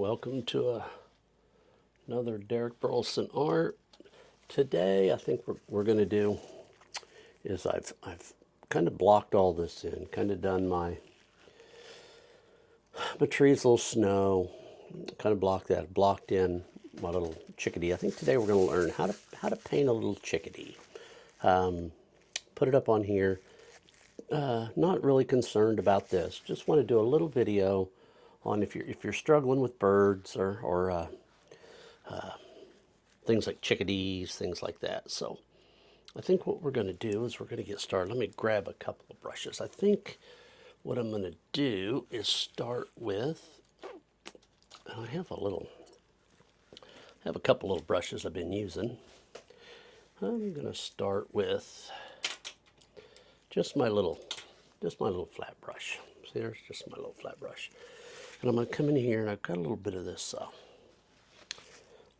welcome to another Derek Burleson art. Today I think we're going to do is I've kind of blocked all this in, kind of done my trees, little snow, kind of blocked in my little chickadee. I think today we're going to learn how to paint a little chickadee. Put it up on here. Not really concerned about this. Just want to do a little video on if you're struggling with birds or things like chickadees, things like that. So I think what we're going to do is we're going to get started. Let me grab a couple of brushes. I think what I'm going to do is start with, I have a couple little brushes I've been using. I'm going to start with just my little flat brush. See, there's just my little flat brush. And I'm going to come in here and I've got a little bit of this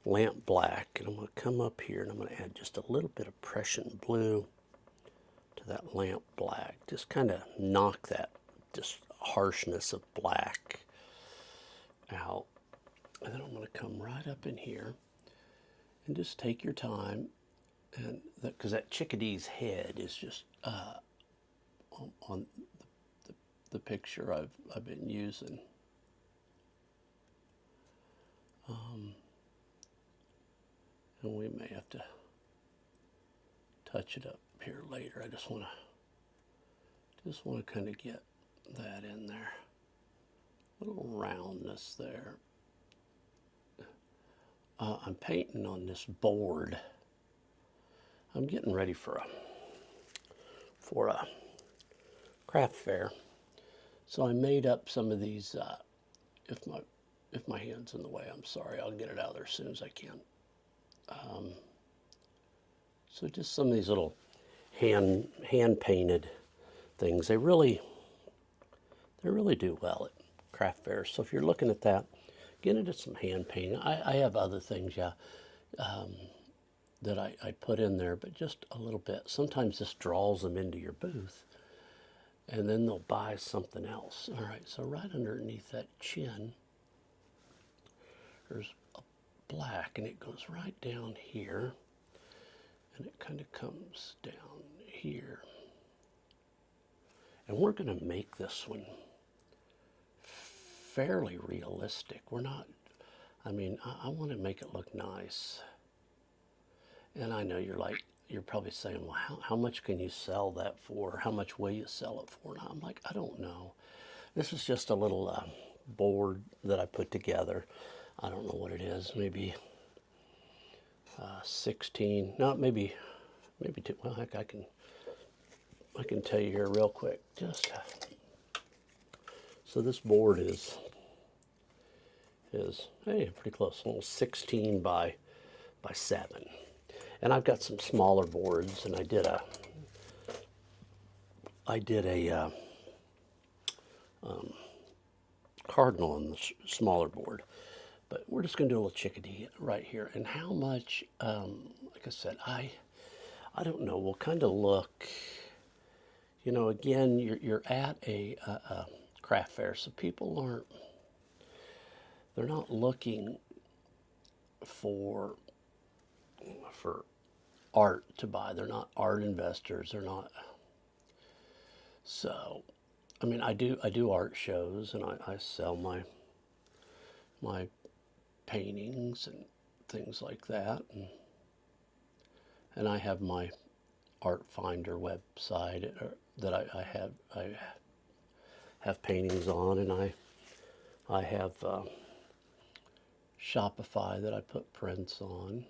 lamp black, and I'm going to come up here and I'm going to add just a little bit of Prussian blue to that lamp black. Just kind of knock that just harshness of black out. And then I'm going to come right up in here and just take your time, and because that chickadee's head is just on the picture I've been using. And we may have to touch it up here later. I just want to kind of get that in there. A little roundness there. I'm painting on this board. I'm getting ready for a craft fair. So I made up some of these. If my hand's in the way, I'm sorry. I'll get it out of there as soon as I can. So just some of these little hand painted things. They really do well at craft fairs. So if you're looking at that, get into some hand painting. I have other things, that I put in there, but just a little bit. Sometimes this draws them into your booth, and then they'll buy something else. All right, so right underneath that chin, there's a black, and it goes right down here, and it kind of comes down here. And we're going to make this one fairly realistic. We're not, I want to make it look nice. And I know you're probably saying, well, how much can you sell that for? How much will you sell it for? And I'm like, I don't know. This is just a little board that I put together. I don't know what it is, maybe 16, no, maybe two. Well, heck, I can tell you here real quick. Just so this board is hey, pretty close, a little 16 by 7. And I've got some smaller boards, and I did a cardinal on the smaller board. But we're just going to do a little chickadee right here. And how much, like I said, I don't know. We'll kind of look, again, you're at a craft fair, so people they're not looking for art to buy. They're not art investors. They're not. So, I do art shows, and I sell my paintings and things like that, and I have my art finder website that I have paintings on, and I have Shopify that I put prints on.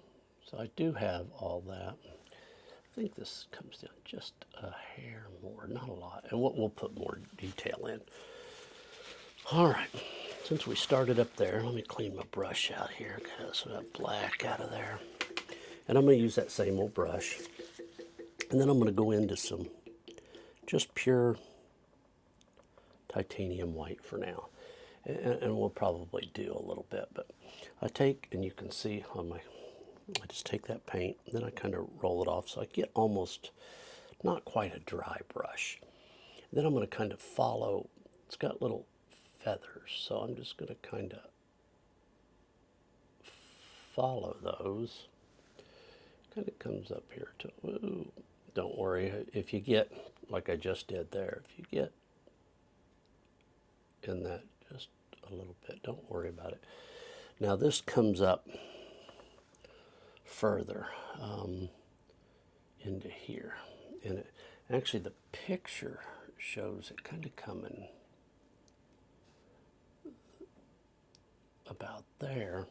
So I do have all that. I think this comes down just a hair more, not a lot, and we'll put more detail in. All right. Since we started up there, let me clean my brush out here, get some of that black out of there. And I'm going to use that same old brush. And then I'm going to go into some just pure titanium white for now. And we'll probably do a little bit. But I take, and you can see on I just take that paint, and then I kind of roll it off so I get almost not quite a dry brush. Then I'm going to kind of follow, it's got little feathers, so I'm just going to kind of follow those. Kind of comes up here to, ooh, don't worry, if you get, like I just did there, if you get in that just a little bit, don't worry about it. Now this comes up further into here, and it, actually the picture shows it kind of coming about there,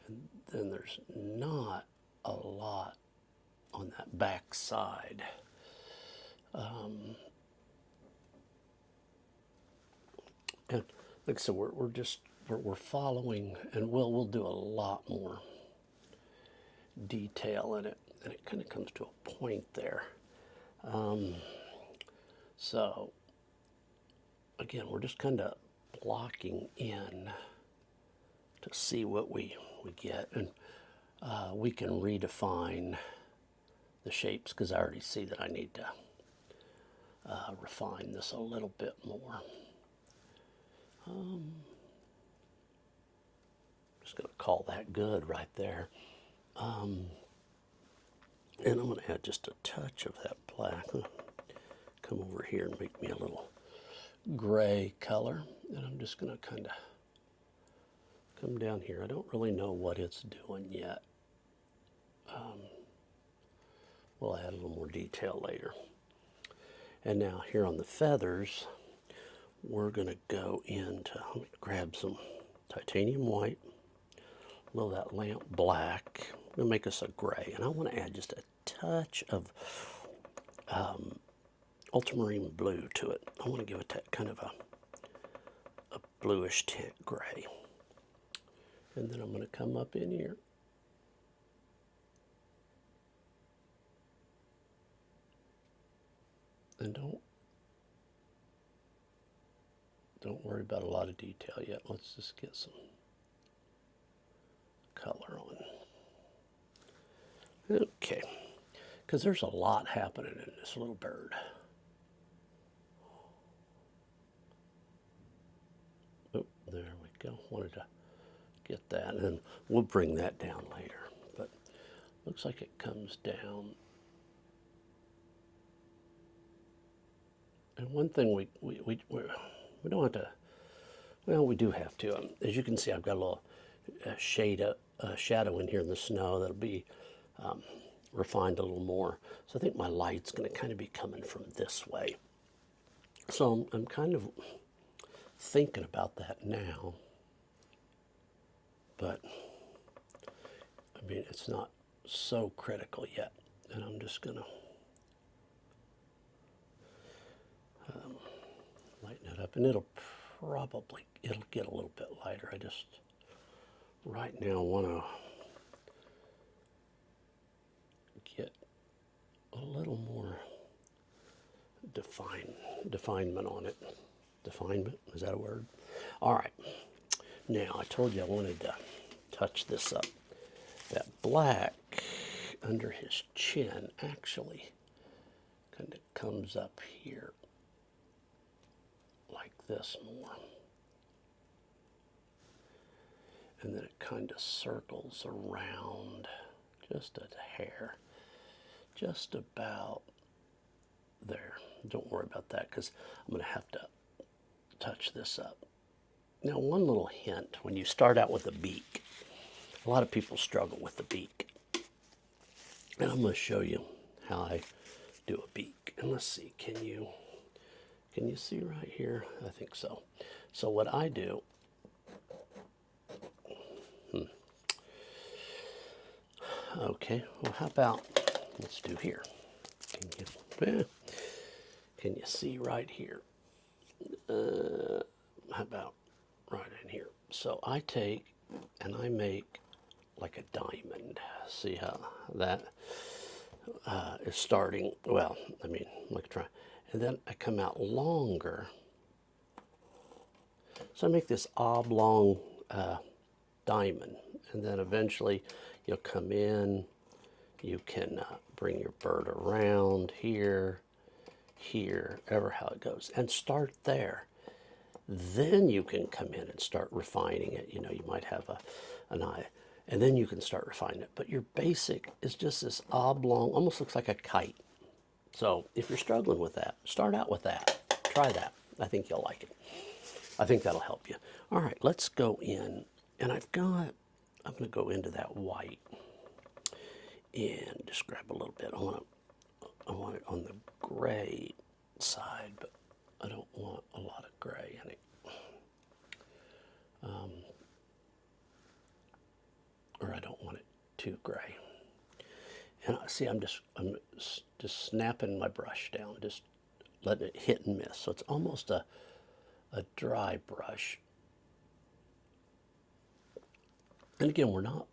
and then there's not a lot on that back side. And like I said, we're following, and we'll do a lot more detail in it, and it kind of comes to a point there. So again, we're just kind of blocking in to see what we get, and we can redefine the shapes because I already see that I need to refine this a little bit more. Just going to call that good right there. And I'm going to add just a touch of that black. Come over here and make me a little gray color. And I'm just going to kind of come down here. I don't really know what it's doing yet. We'll add a little more detail later. And now here on the feathers, we're going to go into, let me grab some titanium white, a little of that lamp black. I'm going to make us a gray, and I want to add just a touch of ultramarine blue to it. I want to give it that kind of a bluish tint gray. And then I'm going to come up in here. And don't worry about a lot of detail yet. Let's just get some color on. Okay, because there's a lot happening in this little bird. Oh, there we go. Wanted to get that, and then we'll bring that down later. But looks like it comes down. And one thing we don't have to, well, we do have to. As you can see, I've got a little shadow in here in the snow that'll be refined a little more. So I think my light's going to kind of be coming from this way. So I'm kind of thinking about that now. But, I mean, it's not so critical yet. And I'm just going to lighten it up, and it'll get a little bit lighter. I just right now want to get a little more definement on it. Definement, is that a word? All right. Now, I told you I wanted to touch this up. That black under his chin actually kind of comes up here like this more. And then it kind of circles around just a hair, just about there. Don't worry about that because I'm going to have to touch this up. Now, one little hint, when you start out with a beak, a lot of people struggle with the beak. And I'm going to show you how I do a beak. And let's see, can you see right here? I think so. So what I do, okay, well, how about, let's do here. Can you see right here? How about right in here? So I take and I make like a diamond. See how that is starting? Well, I mean, like try. And then I come out longer. So I make this oblong diamond. And then eventually you'll come in. You can bring your bird around here, ever how it goes. And start there. Then you can come in and start refining it. You know, you might have an eye. And then you can start refining it. But your basic is just this oblong, almost looks like a kite. So if you're struggling with that, start out with that. Try that. I think you'll like it. I think that'll help you. All right, let's go in. And I'm going to go into that white and just grab a little bit. I want it on the gray side, but I don't want a lot of gray in it. Or I don't want it too gray. And see, I'm just snapping my brush down, just letting it hit and miss. So it's almost a dry brush. And again, we're not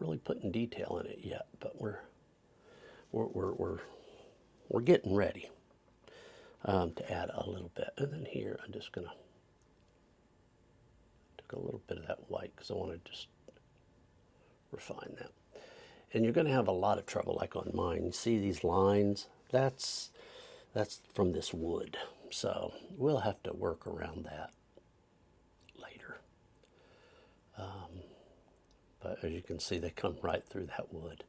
really putting detail in it yet, but we're getting ready to add a little bit. And then here, I'm just gonna take a little bit of that white because I want to just refine that. And you're going to have a lot of trouble, like on mine. You see these lines? That's from this wood. So we'll have to work around that later. But as you can see, they come right through that wood.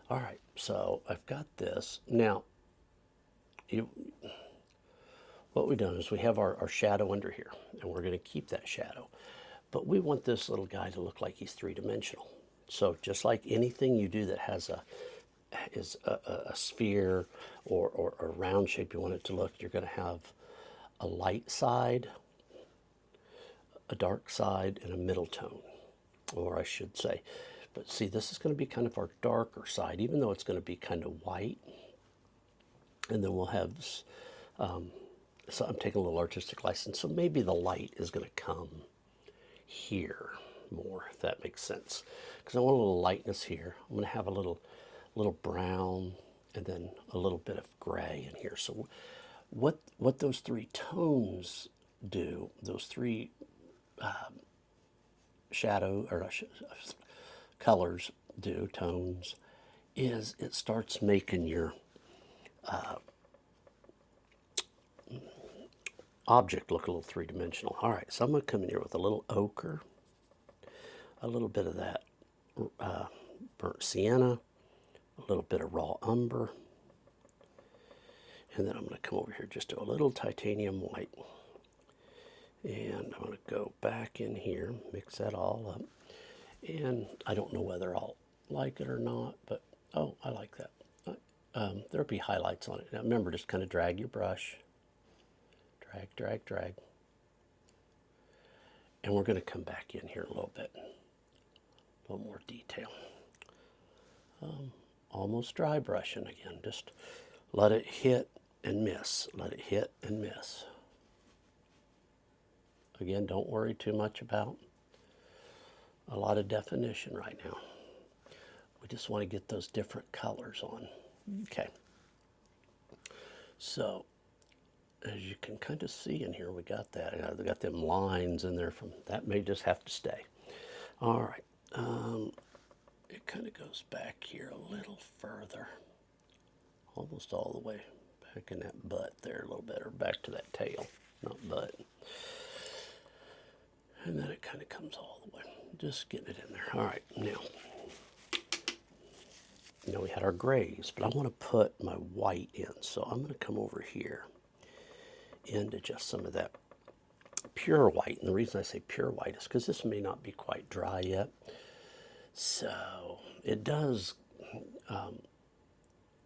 All right, so I've got this. Now, what we've done is we have our shadow under here, and we're going to keep that shadow. But we want this little guy to look like he's three-dimensional. So just like anything you do that has a sphere or a round shape you want it to look, you're going to have a light side, a dark side, and a middle tone, or I should say. But see, this is going to be kind of our darker side, even though it's going to be kind of white. And then we'll have, so I'm taking a little artistic license, so maybe the light is going to come here more, if that makes sense. Because I want a little lightness here. I'm going to have a little brown and then a little bit of gray in here. So what those three tones do, those three shadow or colors do, tones, is it starts making your object look a little three-dimensional. All right, so I'm going to come in here with a little ochre, a little bit of that burnt sienna, a little bit of raw umber, and then I'm going to come over here just to a little titanium white. And I'm going to go back in here, mix that all up. And I don't know whether I'll like it or not, but oh, I like that. There'll be highlights on it. Now remember, just kind of drag your brush. Drag, drag, drag. And we're going to come back in here a little bit. A little more detail. Almost dry brushing again. Just let it hit and miss. Let it hit and miss. Again, don't worry too much about a lot of definition right now. We just want to get those different colors on. Okay. So, as you can kind of see in here, we got that. We got them lines in there from, that may just have to stay. All right. It kind of goes back here a little further. Almost all the way back in that butt there a little bit, or back to that tail, not butt. And then it kind of comes all the way. Just getting it in there. All right, now we had our grays, but I want to put my white in. So I'm going to come over here into just some of that pure white. And the reason I say pure white is because this may not be quite dry yet. So it does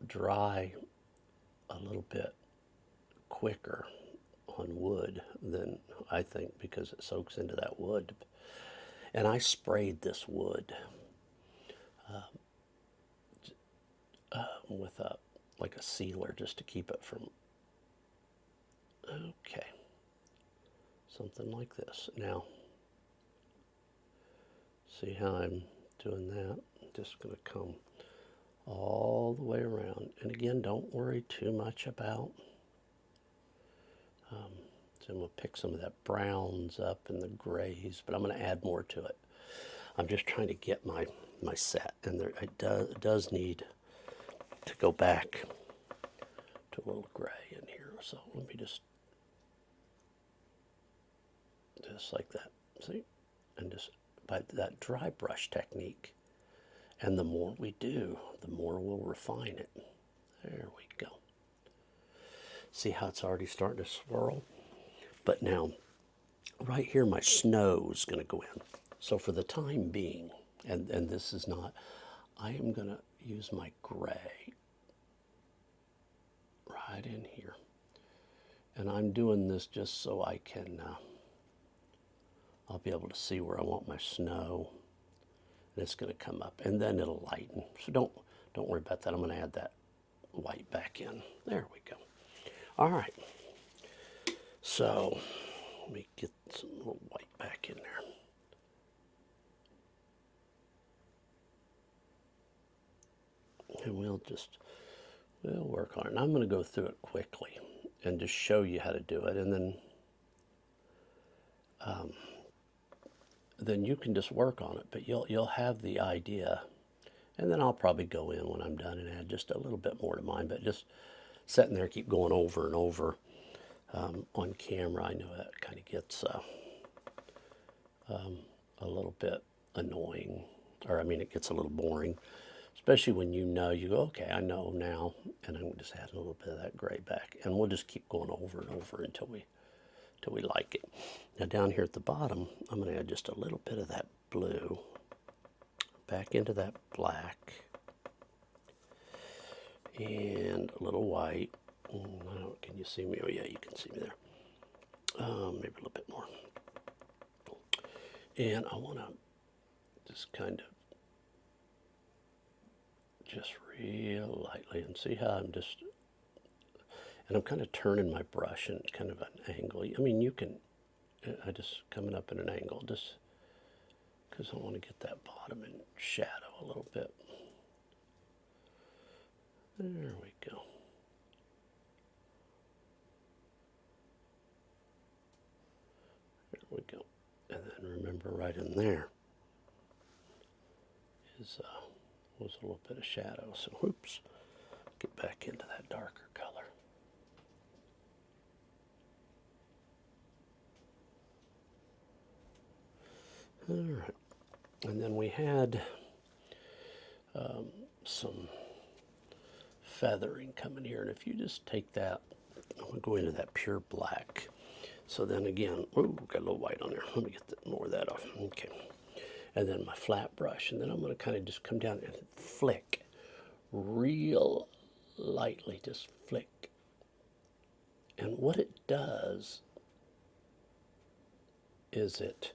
dry a little bit quicker on wood than I think, because it soaks into that wood. And I sprayed this wood with like a sealer just to keep it from, okay, something like this. Now, see how I'm doing that? I'm just going to come all the way around. And again, don't worry too much about, so I'm going to pick some of that browns up and the grays, but I'm going to add more to it. I'm just trying to get my set, and there, it does need to go back to a little gray in here. So let me just like that, see? And just by that dry brush technique. And the more we do, the more we'll refine it. There we go. See how it's already starting to swirl? But now, right here, my snow is going to go in. So for the time being, and this is not, I am going to use my gray right in here. And I'm doing this just so I can, I'll be able to see where I want my snow. And it's going to come up, and then it'll lighten. So don't worry about that. I'm going to add that white back in. There we go. All right. So let me get some little white back in there. And we'll work on it. And I'm going to go through it quickly and just show you how to do it, and then you can just work on it. But you'll have the idea, and then I'll probably go in when I'm done and add just a little bit more to mine. But just sitting there, keep going over and over on camera. I know that kind of gets a little bit annoying, or I mean, it gets a little boring. Especially when you go, okay, I know now, and I'm just adding a little bit of that gray back, and we'll just keep going over and over until we like it. Now down here at the bottom, I'm going to add just a little bit of that blue back into that black, and a little white. Can you see me? Oh yeah, you can see me there. Maybe a little bit more. And I want to just kind of just real lightly, and see how I'm kind of turning my brush in kind of an angle. I mean, you can, I just coming up in an angle, just because I want to get that bottom in shadow a little bit. There we go. There we go. And then remember, right in there is was a little bit of shadow, so oops, get back into that darker color. All right, and then we had some feathering coming here, and if you just take that, I'm going to go into that pure black. So then again, ooh, got a little white on there. Let me get more of that off. Okay. And then my flat brush, and then I'm going to kind of just come down and flick real lightly, just flick. And what it does is it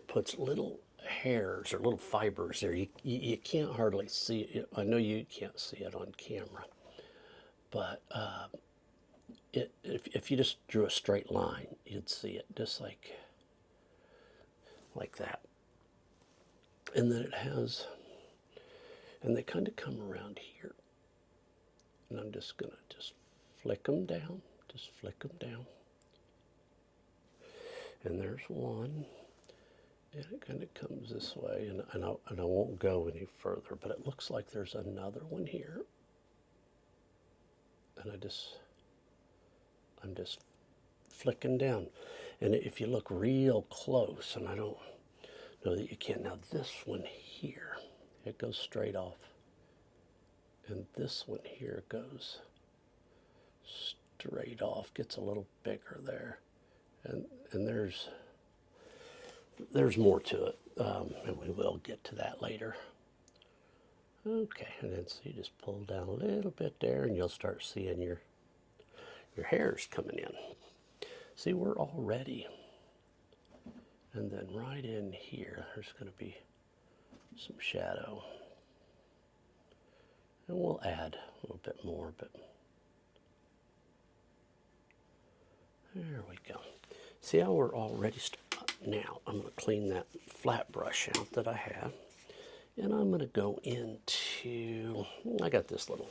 puts little hairs or little fibers there. You can't hardly see it. I know you can't see it on camera, but if you just drew a straight line, you'd see it just like that. And then it has, and they kind of come around here. And I'm just going to just flick them down, just flick them down. And there's one, and it kind of comes this way, and I won't go any further, but it looks like there's another one here. And I'm just flicking down. And if you look real close, and I don't know that you can, now this one here, it goes straight off. And this one here goes straight off, gets a little bigger there. And there's more to it, and we will get to that later. Okay, and then so you just pull down a little bit there, and you'll start seeing your hairs coming in. See, we're all ready. And then right in here, there's going to be some shadow. And we'll add a little bit more, but there we go. See how we're all ready? Now, I'm going to clean that flat brush out that I have. And I'm going to go into, I got this little,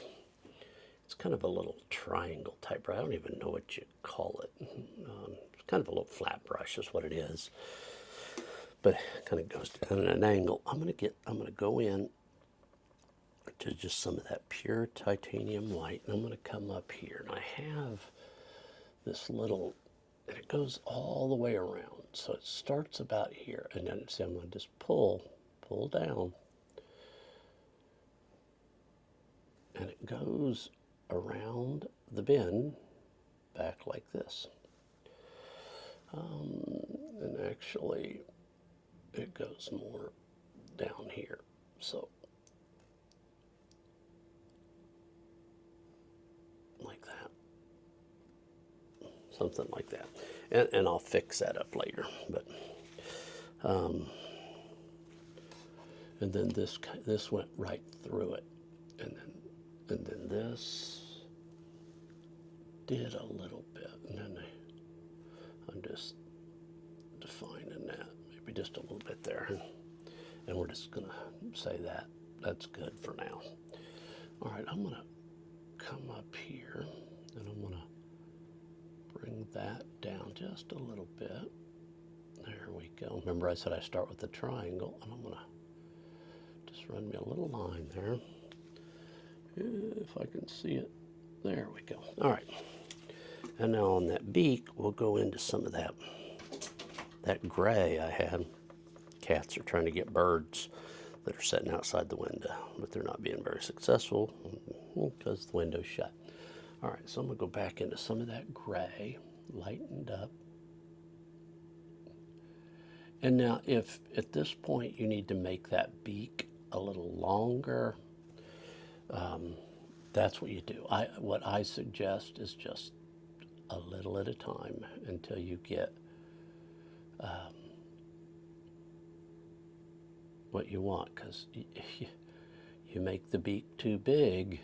it's kind of a little triangle type brush. I don't even know what you call it. It's kind of a little flat brush is what it is. But it kind of goes down at an angle. I'm going to go in to just some of that pure titanium white. And I'm going to come up here. And I have this little And it goes all the way around. So it starts about here, and then see, I'm going to just pull down, and it goes around the bend back like this. And actually, it goes more down here. So, like that. Something like that. And I'll fix that up later. But, and then this went right through it. And then this did a little bit. And then I'm just defining that. Maybe just a little bit there. And we're just going to say that. That's good for now. All right, I'm going to come up here, and I'm going to bring that down just a little bit. There we go. Remember I said I start with the triangle, and I'm going to just run me a little line there. If I can see it. There we go. All right. And now on that beak, we'll go into some of that gray I had. Cats are trying to get birds that are sitting outside the window, but they're not being very successful because the window's shut. All right, so I'm going to go back into some of that gray, lightened up. And now if at this point you need to make that beak a little longer, that's what you do. What I suggest is just a little at a time until you get what you want, because you make the beak too big,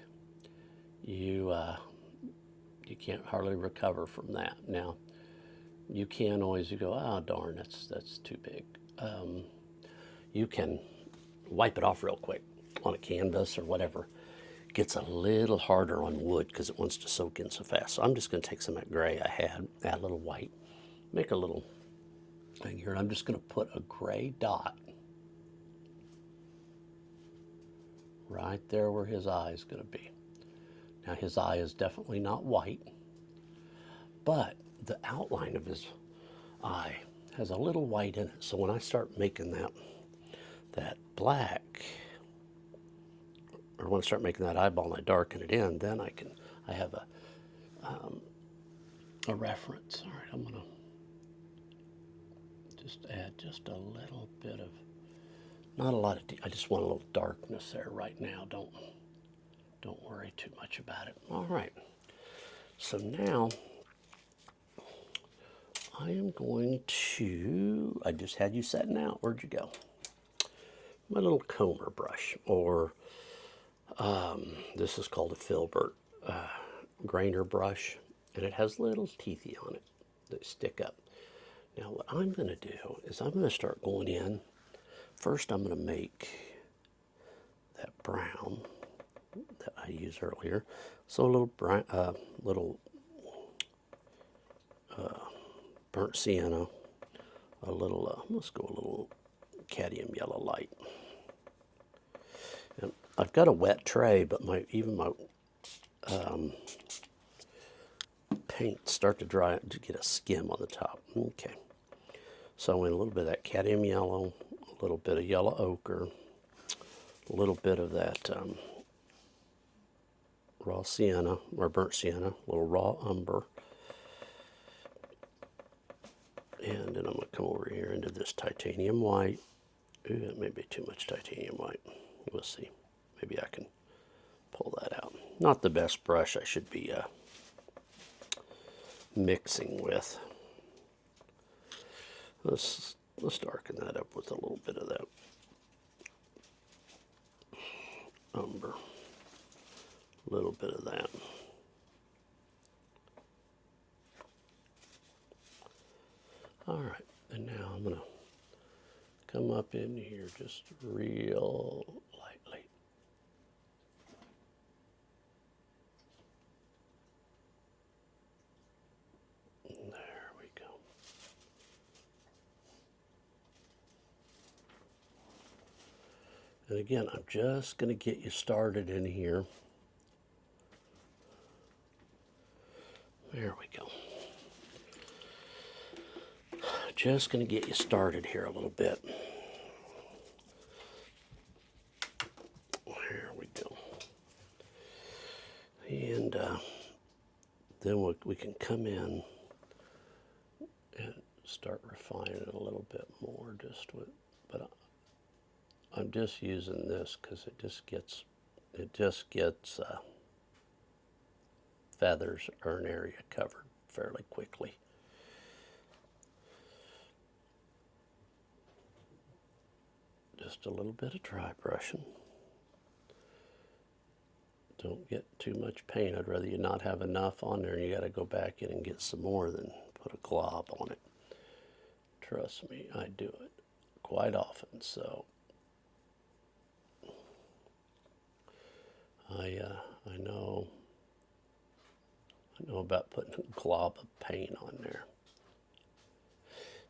you can't hardly recover from that. Now, you can always go, oh darn, that's too big. You can wipe it off real quick on a canvas or whatever. It gets a little harder on wood because it wants to soak in so fast. So I'm just going to take some of that gray I had, add a little white, make a little thing here, and I'm just going to put a gray dot right there where his eye is going to be. Now his eye is definitely not white, but the outline of his eye has a little white in it. So when I start making that black, or when I start making that eyeball and I darken it in, then I have a reference. All right, I'm going to just add just a little bit of, not a lot of, I just want a little darkness there right now. Don't worry too much about it. All right. So now I am going to, I just had you setting out. Where'd you go? My little comber brush, or this is called a filbert grainer brush, and it has little teethy on it that stick up. Now what I'm going to do is I'm going to start going in. First I'm going to make that brown that I used earlier. So a little brown, burnt sienna, a little, let's go a little cadmium yellow light. And I've got a wet tray, but even my paint start to dry to get a skim on the top. Okay. So I went a little bit of that cadmium yellow, a little bit of yellow ochre, a little bit of that raw sienna, or burnt sienna, a little raw umber. And then I'm going to come over here into this titanium white. Ooh, that may be too much titanium white. We'll see. Maybe I can pull that out. Not the best brush I should be mixing with. Let's darken that up with a little bit of that umber. A little bit of that. All right, and now I'm going to come up in here just real lightly. There we go. And again, I'm just going to get you started in here. There we go. just going to get you started here a little bit. There we go. And then we can come in and start refining it a little bit more. But I'm just using this because it just gets feathers or an area covered fairly quickly. Just a little bit of dry brushing. Don't get too much paint. I'd rather you not have enough on there and you got to go back in and get some more than put a glob on it. Trust me, I do it quite often. So I know about putting a glob of paint on there.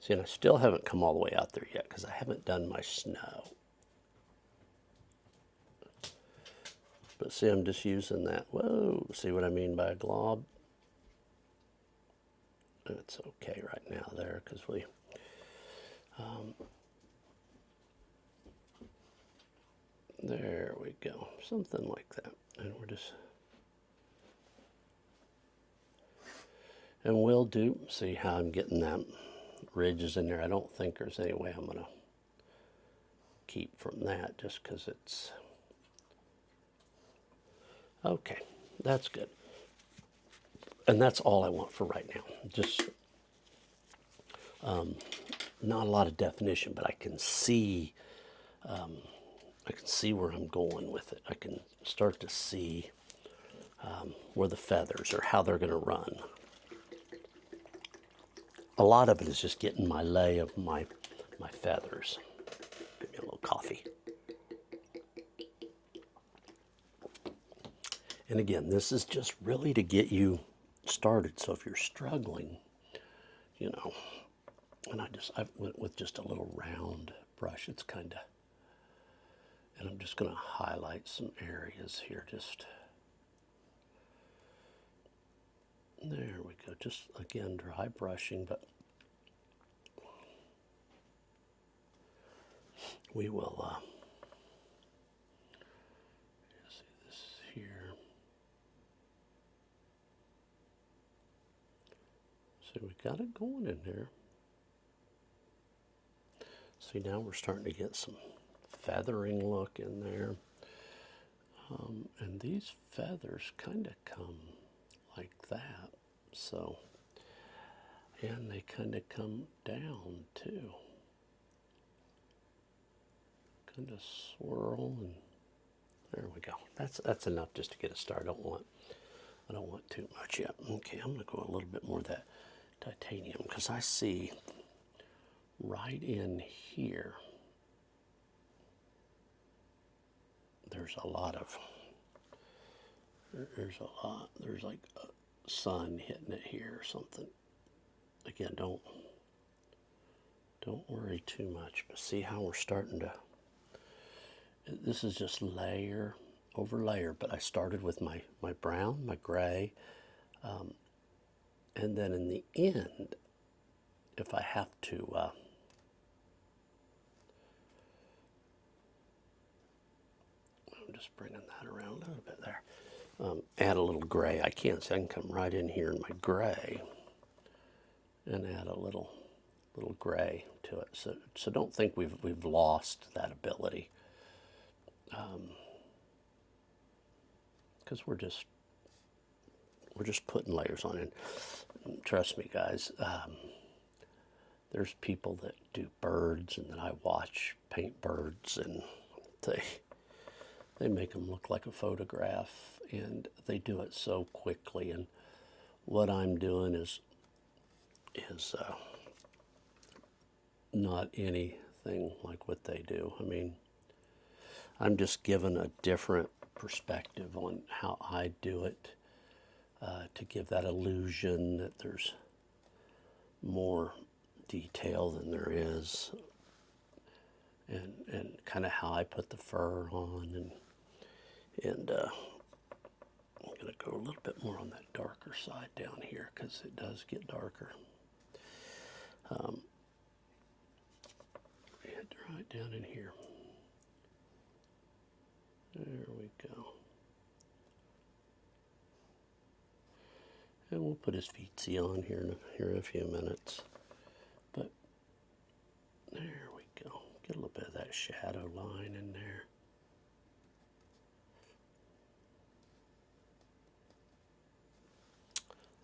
See, and I still haven't come all the way out there yet because I haven't done my snow. But see, I'm just using that. Whoa, see what I mean by a glob? It's okay right now there because there we go, something like that. And we'll see how I'm getting that ridges in there. I don't think there's any way I'm going to keep from that just because it's okay. That's good. And that's all I want for right now. Just not a lot of definition, but I can see where I'm going with it. I can start to see where the feathers or how they're going to run. A lot of it is just getting my lay of my feathers. Give me a little coffee. And again, this is just really to get you started. So if you're struggling, you know, and I went with just a little round brush. It's kind of, and I'm just going to highlight some areas here. Just there we go. Just again, dry brushing, but we will see this here. See, we got it going in there. See, now we're starting to get some feathering look in there. And these feathers kind of come like that. So, and they kind of come down too. Kind of swirl, and there we go. That's enough just to get a start. I don't want too much yet. Okay, I'm going to go a little bit more of that titanium because I see right in here there's like a sun hitting it here or something. Again, don't worry too much, but see how we're starting to, this is just layer over layer, but I started with my brown, my gray, and then in the end, if I have to I'm just bringing that around a little bit there. Add a little gray. I can come right in here in my gray and add a little gray to it. So don't think we've lost that ability, because we're just putting layers on it. And trust me, guys. There's people that do birds, and then I watch paint birds, and they make them look like a photograph, and they do it so quickly. And what I'm doing is not anything like what they do. I mean, I'm just given a different perspective on how I do it, to give that illusion that there's more detail than there is, and kind of how I put the fur on, and I'm going to go a little bit more on that darker side down here because it does get darker. right down in here. There we go. And we'll put his feetsies on here in a few minutes. But there we go. Get a little bit of that shadow line in there.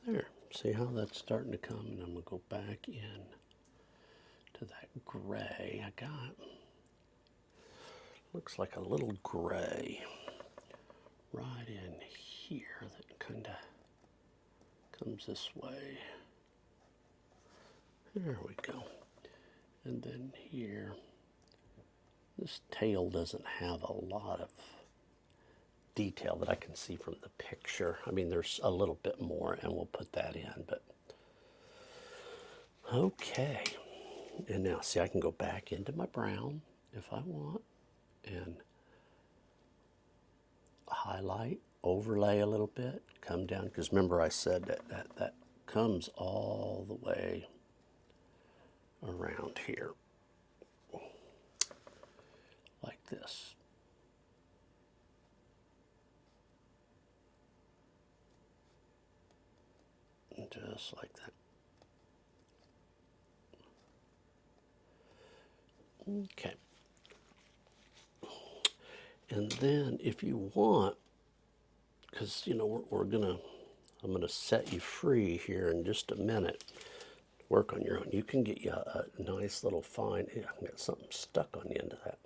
There. See how that's starting to come? And I'm going to go back in to that gray I got. Looks like a little gray right in here that kind of comes this way. There we go. And then here, this tail doesn't have a lot of detail that I can see from the picture. I mean, there's a little bit more, and we'll put that in, but okay. And now, see, I can go back into my brown if I want, and highlight, overlay a little bit, come down, because remember I said that comes all the way around here, like this. Just like that. Okay. And then if you want, because you know I'm gonna set you free here in just a minute. Work on your own. You can get you a nice little fine. Yeah, I got something stuck on the end of that.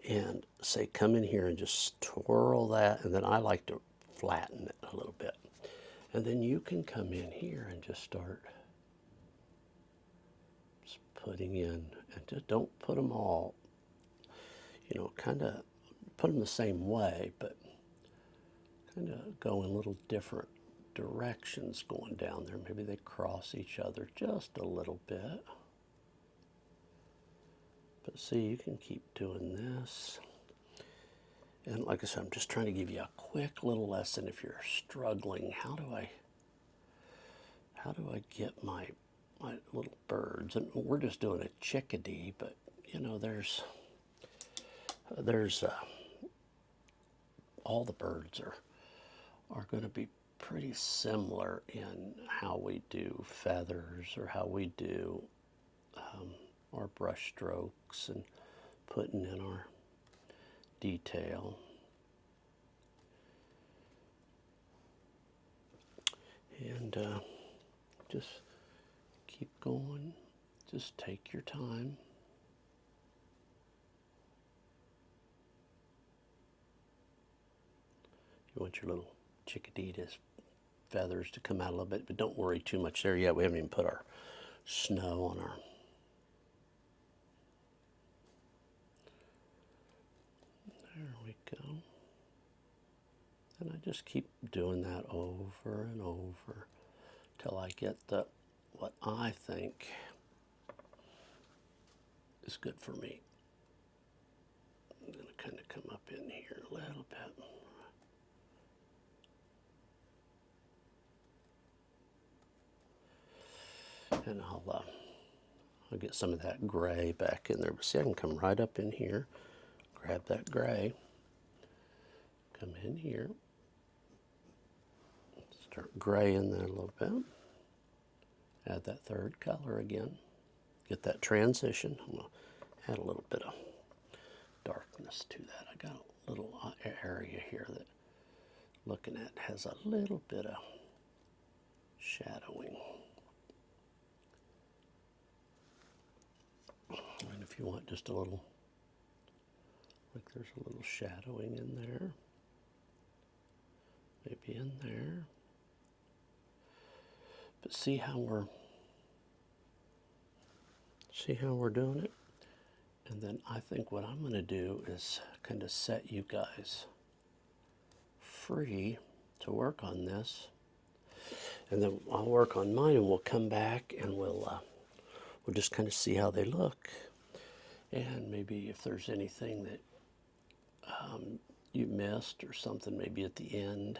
And say, come in here and just twirl that, and then I like to flatten it a little bit. And then you can come in here and just start putting in, and just don't put them all, you know, kind of put them the same way, but kind of go in little different directions going down there. Maybe they cross each other just a little bit. But see, you can keep doing this. And like I said, I'm just trying to give you a quick little lesson if you're struggling. How do I get my little birds? And we're just doing a chickadee, but you know, there's all the birds are going to be pretty similar in how we do feathers or how we do our brush strokes and putting in our detail. And just keep going. Just take your time. You want your little chickadee feathers to come out a little bit, but don't worry too much there yet. We haven't even put our snow on our. There we go. And I just keep doing that over and over till I get what I think is good for me. I'm going to kind of come up in here a little bit. And I'll get some of that gray back in there. But see, I can come right up in here, grab that gray, come in here, start graying that a little bit, add that third color again, get that transition. I'm going to add a little bit of darkness to that. I got a little area here that, looking at, has a little bit of shadowing. And if you want just a little, like there's a little shadowing in there, maybe in there. But see how we're doing it? And then I think what I'm going to do is kind of set you guys free to work on this. And then I'll work on mine, and we'll come back and we'll just kind of see how they look. And maybe if there's anything that you missed or something, maybe at the end.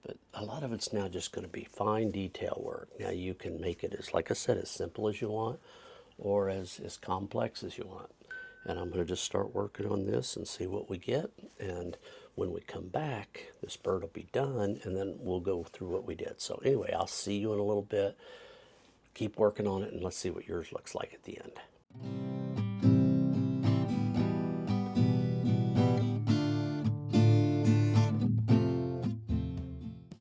But a lot of it's now just going to be fine detail work. Now you can make it as, like I said, as simple as you want, or as complex as you want. And I'm going to just start working on this and see what we get. And when we come back, this bird will be done, and then we'll go through what we did. So anyway, I'll see you in a little bit. Keep working on it, and let's see what yours looks like at the end.